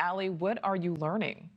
Allie, what are you learning?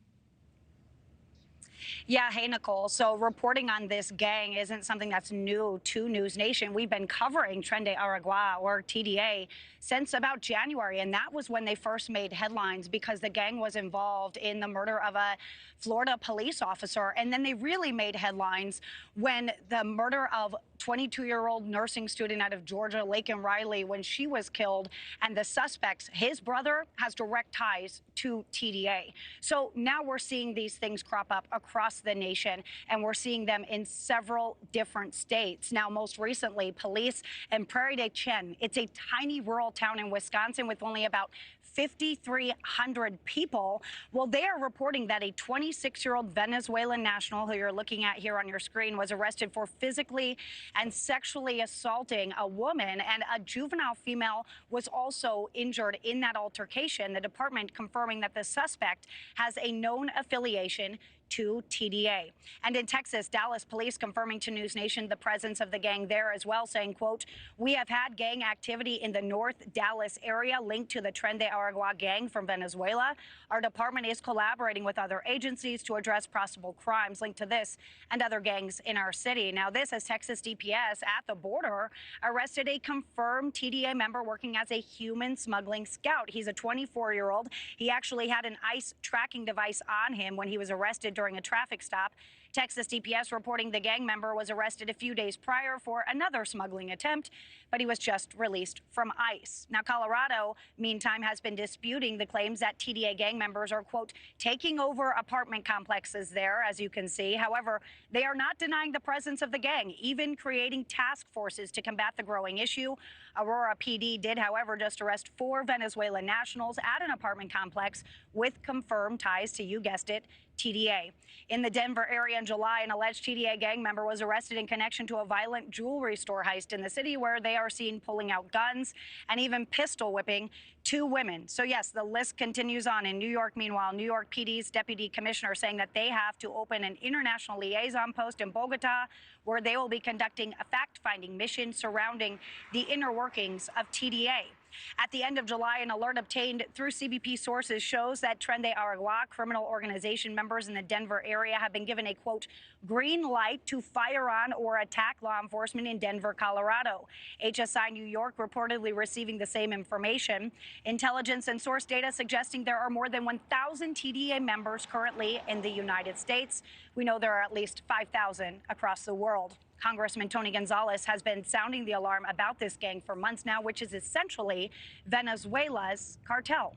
Yeah, hey, Nicole. So reporting on this gang isn't something that's new to NewsNation. We've been covering Tren de Aragua, or TDA, since about January. And that was when they first made headlines because the gang was involved in the murder of a Florida police officer. And then they really made headlines when the murder of 22-year-old nursing student out of Georgia, Laken Riley, when she was killed, and the suspects, his brother, has direct ties to TDA. So now we're seeing these things crop up across the nation, and we're seeing them in several different states. Now, most recently, police in Prairie du Chien, it's a tiny rural town in Wisconsin with only about 5,300 people. Well, they are reporting that a 26-year-old Venezuelan national, who you're looking at here on your screen, was arrested for physically and sexually assaulting a woman, and a juvenile female was also injured in that altercation. The department confirming that the suspect has a known affiliation to TDA. And in Texas, Dallas police confirming to NewsNation the presence of the gang there as well, saying, quote, "We have had gang activity in the North Dallas area linked to the Tren de Aragua gang from Venezuela. Our department is collaborating with other agencies to address possible crimes linked to this and other gangs in our city." Now, this as Texas DPS at the border arrested a confirmed TDA member working as a human smuggling scout. He's a 24-year-old. He actually had an ICE tracking device on him when he was arrested during a traffic stop. Texas DPS reporting the gang member was arrested a few days prior for another smuggling attempt, but he was just released from ICE. Now, Colorado, meantime, has been disputing the claims that TDA gang members are, quote, taking over apartment complexes there, as you can see. However, they are not denying the presence of the gang, even creating task forces to combat the growing issue. Aurora PD did, however, just arrest 4 Venezuelan nationals at an apartment complex with confirmed ties to, you guessed it, TDA. In the Denver area in July, an alleged TDA gang member was arrested in connection to a violent jewelry store heist in the city, where they are seen pulling out guns and even pistol whipping 2 women. So yes, the list continues on. In New York, meanwhile, New York PD's deputy commissioner saying that they have to open an international liaison post in Bogota, where they will be conducting a fact-finding mission surrounding the inner workings of TDA. At the end of July, an alert obtained through CBP sources shows that Tren de Aragua criminal organization members in the Denver area have been given a, quote, green light to fire on or attack law enforcement in Denver, Colorado. HSI New York reportedly receiving the same information. Intelligence and source data suggesting there are more than 1,000 TDA members currently in the United States. We know there are at least 5,000 across the world. Congressman Tony Gonzales has been sounding the alarm about this gang for months now, which is essentially Venezuela's cartel.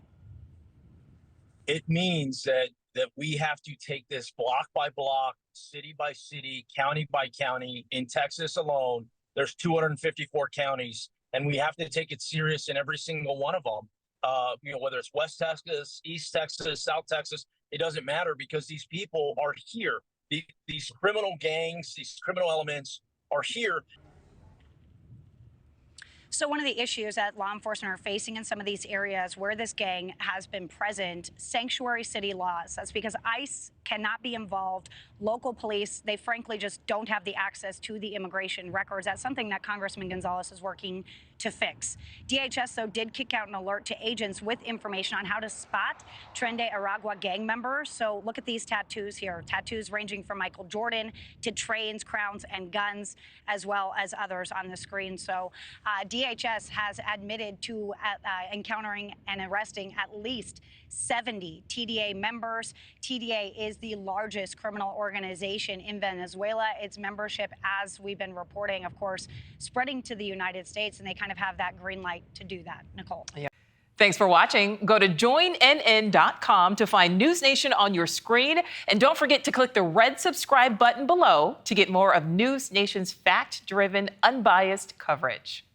It means that we have to take this block by block, city by city, county by county. In Texas alone, there's 254 counties, and we have to take it serious in every single one of them. Whether it's West Texas, East Texas, South Texas, it doesn't matter, because these people are here. These criminal gangs, these criminal elements are here. So one of the issues that law enforcement are facing in some of these areas where this gang has been present, sanctuary city laws. That's because ICE cannot be involved. Local police, they frankly just don't have the access to the immigration records. That's something that Congressman Gonzales is working to fix. DHS, though, did kick out an alert to agents with information on how to spot Tren de Aragua gang members. So look at these tattoos here. Tattoos ranging from Michael Jordan to trains, crowns, and guns, as well as others on the screen. So DHS has admitted to encountering and arresting at least 70 TDA members. TDA is the largest criminal organization in Venezuela. Its membership, as we've been reporting, of course, spreading to the United States, and they kind of have that green light to do that. Nicole. Yeah. Thanks for watching. Go to joinnn.com to find NewsNation on your screen. And don't forget to click the red subscribe button below to get more of NewsNation's fact-driven, unbiased coverage.